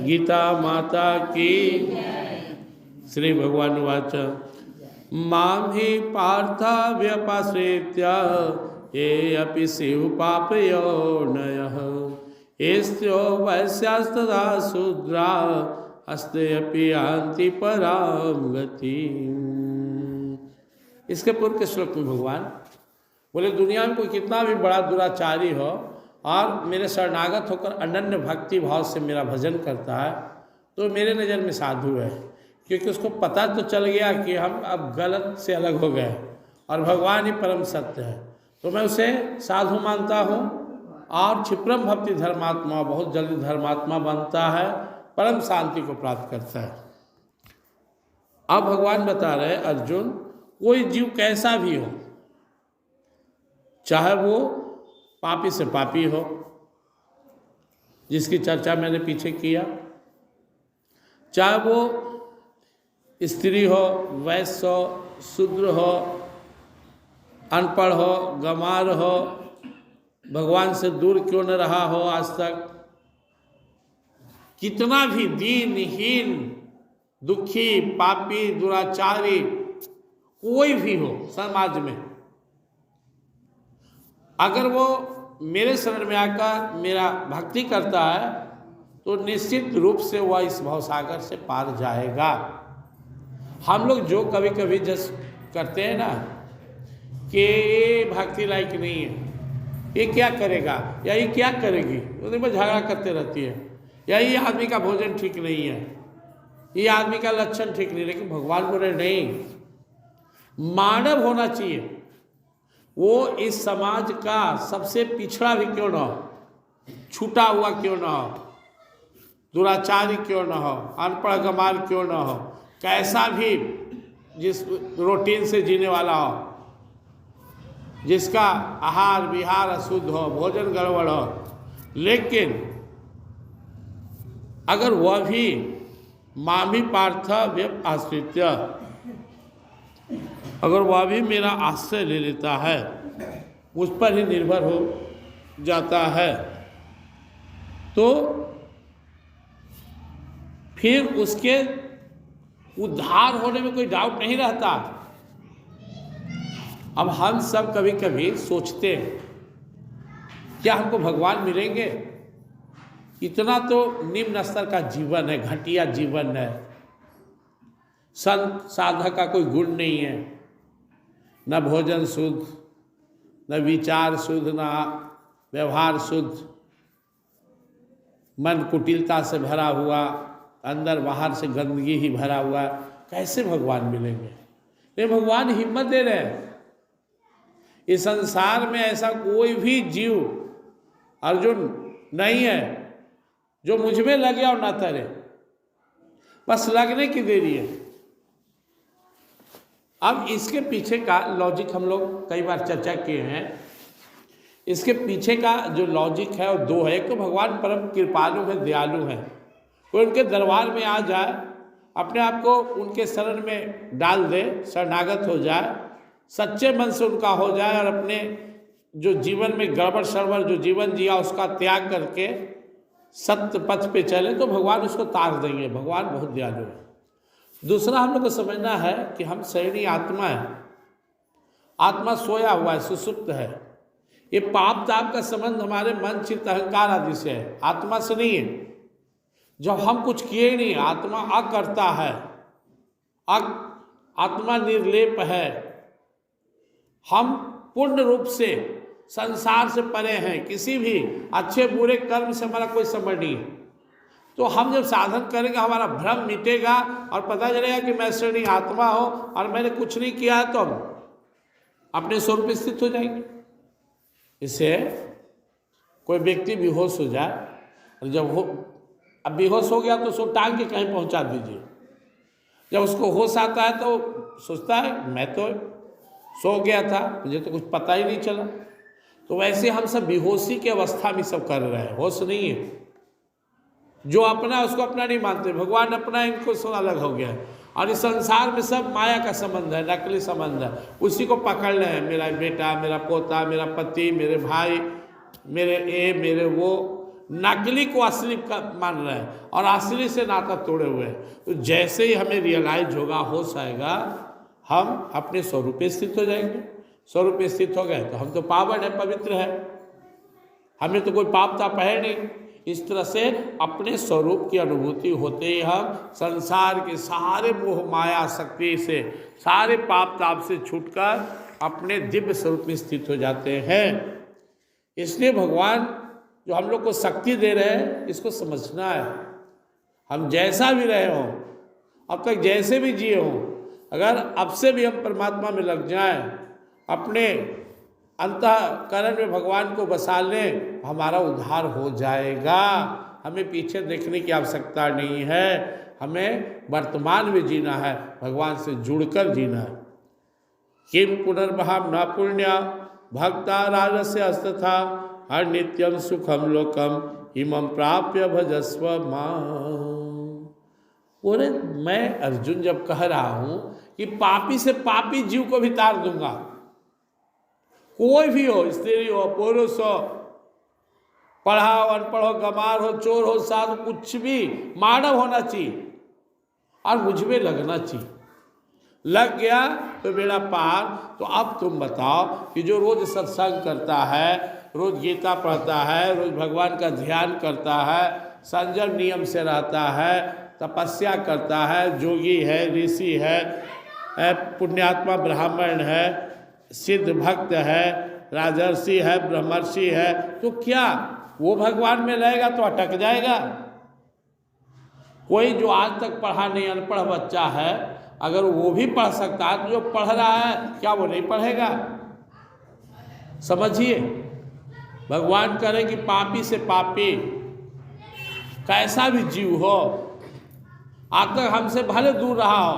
गीता माता की। श्री भगवान वाच मां ही पार्था व्यपाश्रित्य ये अपि शिव पापयोनयः एस्त्यो वैश्यास्तदा शूद्रा अस्ते अपि यान्ति परां गतिम्। इसके पूर्व के श्लोक में भगवान बोले दुनिया में कोई कितना भी बड़ा दुराचारी हो और मेरे शरणागत होकर अनन्य भक्ति भाव से मेरा भजन करता है तो मेरे नज़र में साधु है, क्योंकि उसको पता तो चल गया कि हम अब गलत से अलग हो गए और भगवान ही परम सत्य है, तो मैं उसे साधु मानता हूँ और क्षिप्रम भक्ति धर्मात्मा बहुत जल्दी धर्मात्मा बनता है, परम शांति को प्राप्त करता है। अब भगवान बता रहे अर्जुन कोई जीव कैसा भी हो, चाहे वो पापी से पापी हो जिसकी चर्चा मैंने पीछे किया, चाहे वो स्त्री हो, वैश्य हो, शूद्र हो, अनपढ़ हो, गंवार हो, भगवान से दूर क्यों न रहा हो आज तक, कितना भी दीनहीन दुखी पापी दुराचारी कोई भी हो समाज में, अगर वो मेरे शरण में आकर मेरा भक्ति करता है तो निश्चित रूप से वह इस भवसागर से पार जाएगा। हम लोग जो कभी कभी जस करते हैं ना कि ये भक्ति लायक नहीं है, ये क्या करेगा या ये क्या करेगी, उन्हीं में झगड़ा करते रहती है, या ये आदमी का भोजन ठीक नहीं है, ये आदमी का लक्षण ठीक नहीं। लेकिन भगवान बोले नहीं, मानव होना चाहिए, वो इस समाज का सबसे पिछड़ा भी क्यों ना हो, छूटा हुआ क्यों ना हो, दुराचारी क्यों ना हो, अनपढ़ गंवार क्यों ना हो, कैसा भी जिस रूटीन से जीने वाला हो, जिसका आहार विहार अशुद्ध हो, भोजन गड़बड़ हो, लेकिन अगर वह भी मामी पार्थ व्यप आश्रित्य, अगर वह भी मेरा आश्रय ले लेता है, उस पर ही निर्भर हो जाता है, तो फिर उसके उद्धार होने में कोई डाउट नहीं रहता। अब हम सब कभी कभी सोचते हैं क्या हमको भगवान मिलेंगे, इतना तो निम्न स्तर का जीवन है, घटिया जीवन है, संत साधक का कोई गुण नहीं है, न भोजन शुद्ध, न विचार शुद्ध, न व्यवहार शुद्ध, मन कुटिलता से भरा हुआ, अंदर बाहर से गंदगी ही भरा हुआ, कैसे भगवान मिलेंगे। ये भगवान हिम्मत दे रहे हैं, इस संसार में ऐसा कोई भी जीव अर्जुन नहीं है जो मुझ में लगे और ना तरे, बस लगने की देरी है। अब इसके पीछे का लॉजिक हम लोग कई बार चर्चा किए हैं। इसके पीछे का जो लॉजिक है वो दो है। एक तो भगवान परम कृपालु है, दयालु है, कोई उनके दरबार में आ जाए, अपने आप को उनके शरण में डाल दे, शरणागत हो जाए, सच्चे मन से उनका हो जाए और अपने जो जीवन में गड़बड़ सड़बड़ जो जीवन जिया उसका त्याग करके सत्य पथ पे चले, तो भगवान उसको तार देंगे। भगवान बहुत दयालु है। दूसरा हम लोग को समझना है कि हम शरीरी आत्मा है, आत्मा सोया हुआ है, सुसुप्त है। ये पाप ताप का संबंध हमारे मन चित्त अहंकार आदि से है, आत्मा से नहीं है। जब हम कुछ किए नहीं, आत्मा अकर्ता है, आत्मा निर्लेप है, हम पूर्ण रूप से संसार से परे हैं, किसी भी अच्छे बुरे कर्म से हमारा कोई संबंध नहीं है। तो हम जब साधन करेंगे हमारा भ्रम मिटेगा और पता चलेगा कि मैं शरीरी आत्मा हूँ और मैंने कुछ नहीं किया है, तो हम अपने स्वरूप स्थित हो जाएंगे। इससे कोई व्यक्ति बेहोश हो जाए, और जब अब बेहोश हो गया तो उसको टांग के कहीं पहुँचा दीजिए। जब उसको होश आता है तो सोचता है मैं तो सो गया था, मुझे तो कुछ पता ही नहीं चला। तो वैसे हम सब बेहोशी की अवस्था में सब कर रहे हैं, होश नहीं है। जो अपना उसको अपना नहीं मानते, भगवान अपना इनको सब अलग हो गया है। और इस संसार में सब माया का संबंध है, नकली संबंध है, उसी को पकड़ रहे हैं। मेरा बेटा, मेरा पोता, मेरा पति, मेरे भाई, मेरे ये मेरे वो, नकली को असली का मान रहे हैं और असली से नाता तोड़े हुए हैं। तो जैसे ही हमें रियलाइज होगा, होश आएगा, हम अपने स्वरूप पे स्थित हो जाएंगे। स्वरूप पे स्थित हो गए तो हम तो पावन है, पवित्र है, हमें तो कोई पाप ताप है नहीं। इस तरह से अपने स्वरूप की अनुभूति होते ही हम संसार के सारे मोह माया शक्ति से, सारे पाप ताप से छूटकर अपने दिव्य स्वरूप में स्थित हो जाते हैं। इसलिए भगवान जो हम लोग को शक्ति दे रहे हैं, इसको समझना है। हम जैसा भी रहे हों, अब तक जैसे भी जिए हों, अगर अब से भी हम परमात्मा में लग जाएं, अपने अंतःकरण में भगवान को बसा लें, हमारा उद्धार हो जाएगा। हमें पीछे देखने की आवश्यकता नहीं है, हमें वर्तमान में जीना है, भगवान से जुड़कर जीना है। किम पुनर्भाव न पुण्य भक्ता राजस्य अस्तथा हर नित्यम सुखम लोकम इमं प्राप्य भजस्व मां। बोले मैं अर्जुन जब कह रहा हूं कि पापी से पापी जीव को भी तार दूंगा, कोई भी हो, स्त्री हो, पुरुष हो, पढ़ा हो, अनपढ़ हो, गमार हो, चोर हो, साधु, कुछ भी मानव होना चाहिए और मुझ में लगना चाहिए। लग गया तो मेरा पार। तो अब तुम बताओ कि जो रोज सत्संग करता है, रोज गीता पढ़ता है, रोज भगवान का ध्यान करता है, संयम नियम से रहता है, तपस्या करता है, जोगी है, ऋषि है, पुण्यात्मा ब्राह्मण है, सिद्ध भक्त है, राजर्षि है, ब्रह्मर्षि है, तो क्या वो भगवान में रहेगा तो अटक जाएगा? कोई जो आज तक पढ़ा नहीं, अनपढ़ बच्चा है, अगर वो भी पढ़ सकता है तो जो पढ़ रहा है क्या वो नहीं पढ़ेगा? समझिए, भगवान करे कि पापी से पापी कैसा भी जीव हो, आज तक हमसे भले दूर रहा हो,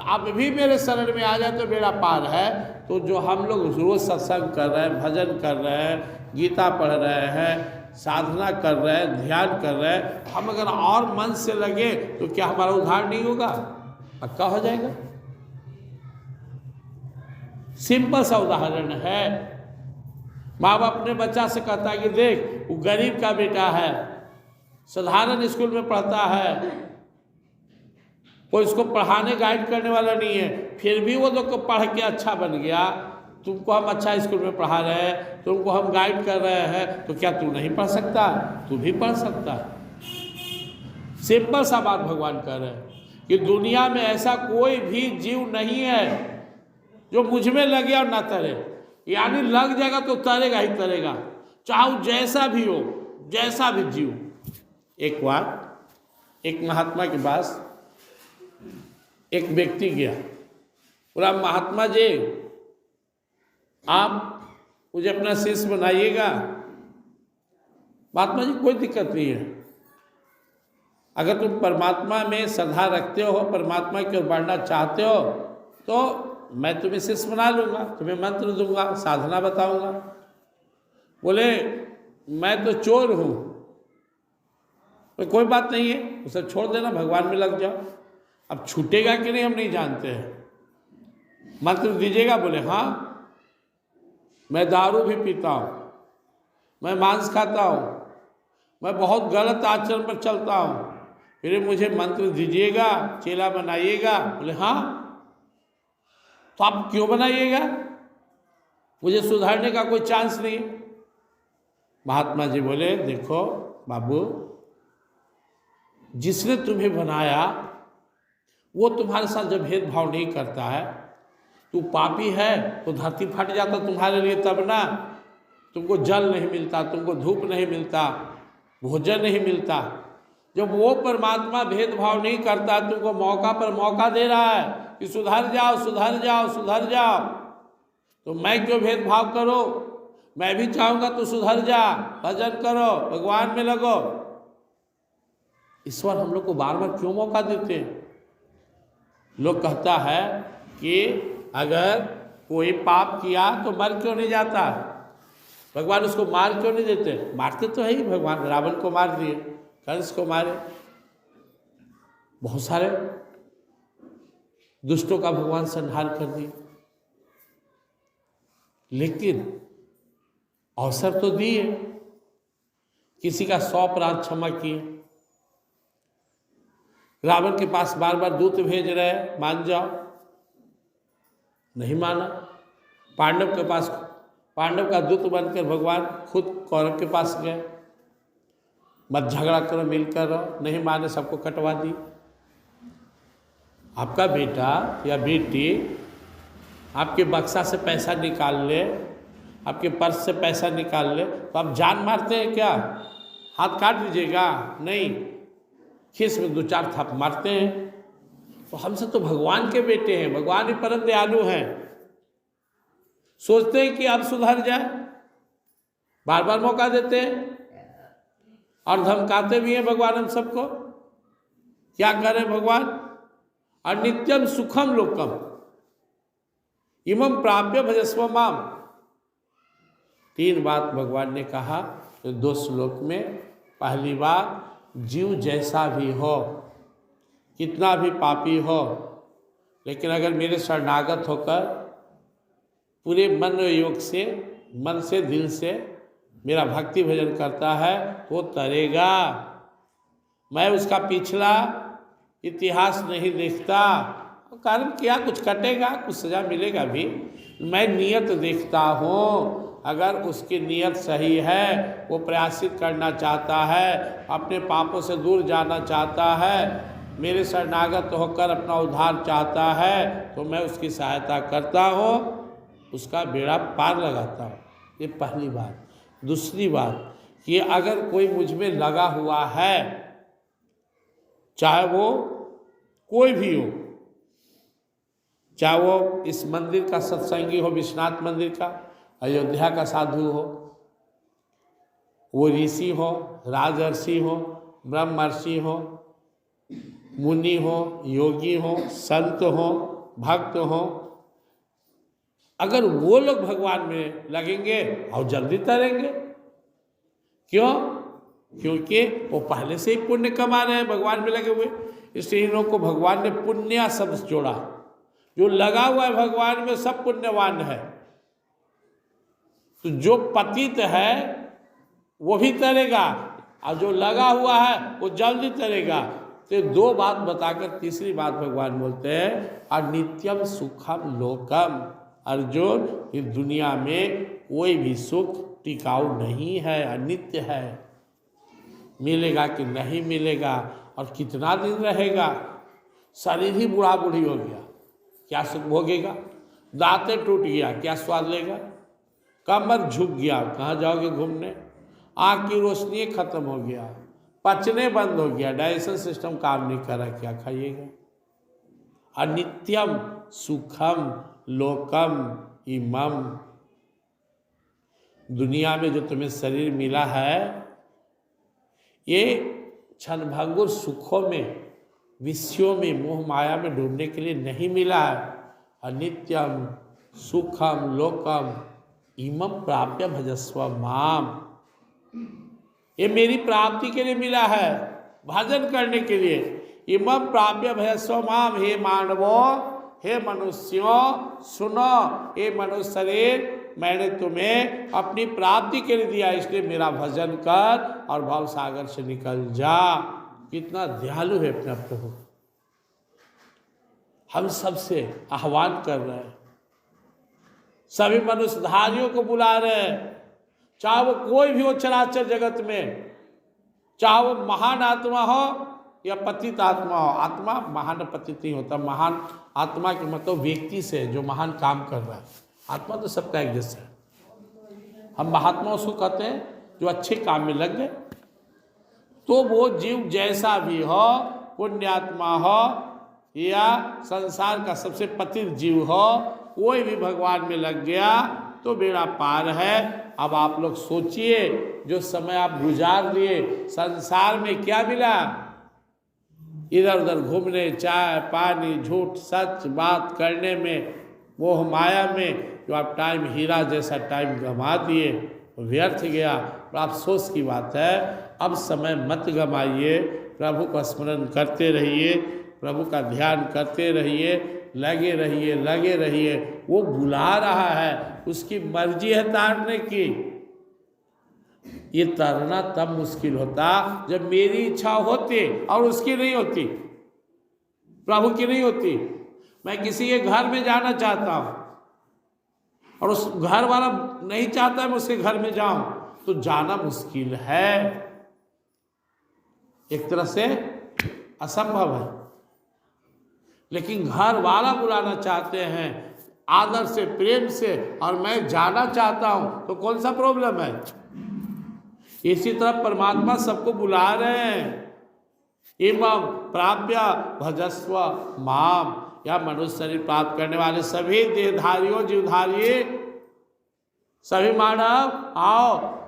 अब भी मेरे शरण में आ जाए तो मेरा पार है। तो जो हम लोग रोज सत्संग कर रहे हैं, भजन कर रहे हैं, गीता पढ़ रहे हैं, साधना कर रहे हैं, ध्यान कर रहे हैं, हम अगर और मन से लगे तो क्या हमारा उद्धार नहीं होगा? पक्का हो जाएगा। सिंपल सा उदाहरण है, माँ बाप अपने बच्चा से कहता है कि देख वो गरीब का बेटा है, साधारण स्कूल में पढ़ता है, कोई इसको पढ़ाने गाइड करने वाला नहीं है, फिर भी वो लोग को पढ़ के अच्छा बन गया, तुमको हम अच्छा स्कूल में पढ़ा रहे हैं, तुमको हम गाइड कर रहे हैं, तो क्या तू नहीं पढ़ सकता? तू भी पढ़ सकता। सिंपल सा बात भगवान कह रहे हैं कि दुनिया में ऐसा कोई भी जीव नहीं है जो मुझ में लगे और ना तरे, यानी लग जाएगा तो तरेगा ही तरेगा, चाहे जैसा भी हो, जैसा भी जीव। एक बार एक महात्मा के पास एक व्यक्ति गया, बोला महात्मा जी आप मुझे अपना शिष्य बनाइएगा। महात्मा जी कोई दिक्कत नहीं है, अगर तुम परमात्मा में श्रद्धा रखते हो, परमात्मा की ओर बढ़ना चाहते हो, तो मैं तुम्हें शिष्य बना लूँगा, तुम्हें मंत्र दूंगा, साधना बताऊंगा। बोले मैं तो चोर हूँ। तो कोई बात नहीं है, उसे छोड़ देना, भगवान में लग जाओ। अब छूटेगा कि नहीं हम नहीं जानते हैं। मंत्र दीजिएगा? बोले हाँ, मैं दारू भी पीता हूँ, मैं मांस खाता हूँ, मैं बहुत गलत आचरण पर चलता हूँ, फिर मुझे मंत्र दीजिएगा, चेला बनाइएगा। बोले हाँ। तो आप क्यों बनाइएगा? मुझे सुधारने का कोई चांस नहीं। महात्मा जी बोले देखो बाबू, जिसने तुम्हें बनाया वो तुम्हारे साथ जब भेदभाव नहीं करता है, तू पापी है तो धरती फट जाता तुम्हारे लिए तब ना। तुमको जल नहीं मिलता, तुमको धूप नहीं मिलता, भोजन नहीं मिलता। जब वो परमात्मा भेदभाव नहीं करता, तुमको मौका पर मौका दे रहा है कि सुधर जाओ, सुधर जाओ, सुधर जाओ, तो मैं क्यों भेदभाव करो? मैं भी चाहूँगा तो सुधर जा, भजन करो, भगवान में लगो। ईश्वर हम लोग को बार बार क्यों मौका देते हैं? लोग कहता है कि अगर कोई पाप किया तो मर क्यों नहीं जाता? भगवान उसको मार क्यों नहीं देते? मारते तो है ही, भगवान रावण को मार दिए, कंस को मारे, बहुत सारे दुष्टों का भगवान संहार कर दिए, लेकिन अवसर तो दिए। किसी का 100 अपराध क्षमा किए। रावण के पास बार बार दूत भेज रहे, मान जाओ, नहीं माना। पांडव के पास, पांडव का दूत बनकर भगवान खुद कौरव के पास गए, मत झगड़ा करो, मिलकर रहो, नहीं माने, सबको कटवा दी। आपका बेटा या बेटी आपके बक्सा से पैसा निकाल ले, आपके पर्स से पैसा निकाल ले, तो आप जान मारते हैं क्या? हाथ काट दीजिएगा? नहीं, खीस में 2-4 थप मारते हैं। तो हमसे तो भगवान के बेटे हैं, भगवान ही परम दयालु हैं। सोचते हैं कि अब सुधर जाए, बार बार मौका देते हैं और धमकाते भी हैं भगवान हम सबको। क्या करें भगवान? अनित्यम सुखम लोकम इमं प्राप्य भजस्व माम। 3 बात भगवान ने कहा 2 श्लोक में। पहली बात, जीव जैसा भी हो, कितना भी पापी हो, लेकिन अगर मेरे शरणागत होकर पूरे मन योग से, मन से, दिल से मेरा भक्ति भजन करता है तो वो तरेगा। मैं उसका पिछला इतिहास नहीं देखता, कारण क्या कुछ कटेगा, कुछ सजा मिलेगा भी। मैं नियत देखता हूँ। अगर उसकी नियत सही है, वो प्रयासित करना चाहता है, अपने पापों से दूर जाना चाहता है, मेरे शरणागत होकर अपना उद्धार चाहता है, तो मैं उसकी सहायता करता हूँ, उसका बेड़ा पार लगाता हूँ। ये पहली बात। दूसरी बात कि अगर कोई मुझ में लगा हुआ है, चाहे वो कोई भी हो, चाहे वो इस मंदिर का सत्संगी हो, विश्वनाथ मंदिर का, अयोध्या का साधु हो, वो ऋषि हो, राजर्षि हो, ब्रह्मर्षि हो, मुनि हो, योगी हो, संत हो, भक्त हो, अगर वो लोग भगवान में लगेंगे और जल्दी तरेंगे। क्यों? क्योंकि वो पहले से ही पुण्य कमा रहे हैं, भगवान में लगे हुए। इसलिए इन लोगों को भगवान ने पुण्य शब्द जोड़ा। जो लगा हुआ है भगवान में सब पुण्यवान है। तो जो पतित है वो भी तरेगा, और जो लगा हुआ है वो जल्दी तरेगा। तो 2 बात बताकर तीसरी बात भगवान बोलते हैं, अनित्यम सुखम लोकम। अर्जुन, इस दुनिया में कोई भी सुख टिकाऊ नहीं है, अनित्य है। मिलेगा कि नहीं मिलेगा, और कितना दिन रहेगा। शरीर ही बूढ़ा बूढ़ी हो गया, क्या सुख भोगेगा? दांतें टूट गया, क्या स्वाद लेगा? कमर झुक गया, कहाँ जाओगे घूमने? आँख की रोशनी खत्म हो गया, पचने बंद हो गया, डाइजेशन सिस्टम काम नहीं कर रहा, क्या खाइएगा? अनित्यम सुखम लोकम इमम। दुनिया में जो तुम्हें शरीर मिला है, ये क्षणभंगुर सुखों में, विषयों में, मोह माया में डूबने के लिए नहीं मिला है। अनित्यम सुखम लोकम इमं प्राप्य भजस्व माम। ये मेरी प्राप्ति के लिए मिला है, भजन करने के लिए। इमं प्राप्य भजस्व माम। हे मानवो, हे मनुष्यों, सुनो, ये मनुष्य शरीर मैंने तुम्हें अपनी प्राप्ति के लिए दिया, इसलिए मेरा भजन कर और भव सागर से निकल जा। कितना दयालु है अपना प्रभु। हम सबसे आह्वान कर रहे हैं, सभी मनुष्यधारियों को बुला रहे हैं, चाहे वो कोई भी हो चराचर जगत में, चाहे वो महान आत्मा हो या पतित आत्मा हो। आत्मा महान पतित नहीं होता। महान आत्मा के मतलब व्यक्ति से जो महान काम कर रहा है। आत्मा तो सबका एक जैसा है। हम महात्मा उसको कहते हैं जो अच्छे काम में लग गए। तो वो जीव जैसा भी हो, पुण्यात्मा हो या संसार का सबसे पतित जीव हो, कोई भी भगवान में लग गया तो बेड़ा पार है। अब आप लोग सोचिए, जो समय आप गुजार लिए, संसार में क्या मिला? इधर उधर घूमने, चाय पानी, झूठ सच बात करने में, मोह माया में जो आप टाइम, हीरा जैसा टाइम गंवा दिए, व्यर्थ गया। और अफसोस की बात है, अब समय मत गंवाइए, प्रभु का स्मरण करते रहिए, प्रभु का ध्यान करते रहिए, लगे रहिए, लगे रहिए। वो बुला रहा है, उसकी मर्जी है तारने की। ये तरना तब मुश्किल होता जब मेरी इच्छा होती और उसकी नहीं होती, प्रभु की नहीं होती। मैं किसी के घर में जाना चाहता हूँ और उस घर वाला नहीं चाहता मैं उसके घर में जाऊं, तो जाना मुश्किल है, एक तरह से असंभव है। लेकिन घर वाला बुलाना चाहते हैं आदर से, प्रेम से, और मैं जाना चाहता हूं, तो कौन सा प्रॉब्लम है। इसी तरह परमात्मा सबको बुला रहे हैं, एवं प्राप्य भजस्व माम, या मनुष्य शरीर प्राप्त करने वाले सभी देहधारियों, जीवधारी, सभी मानव आओ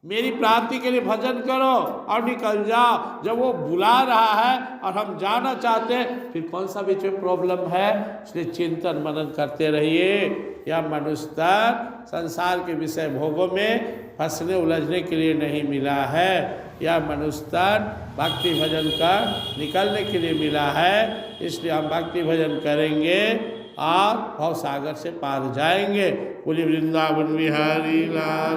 मेरी प्राप्ति के लिए भजन करो और निकल जाओ। जब वो बुला रहा है और हम जाना चाहते हैं, फिर कौन सा बीच में प्रॉब्लम है। इसलिए चिंतन मनन करते रहिए। या मनुष्य तन संसार के विषय भोगों में फंसने उलझने के लिए नहीं मिला है, या मनुष्य तन भक्ति भजन कर निकलने के लिए मिला है। इसलिए हम भक्ति भजन करेंगे और भव सागर से पार जाएंगे। बोलिए वृंदावन बिहारी लाल।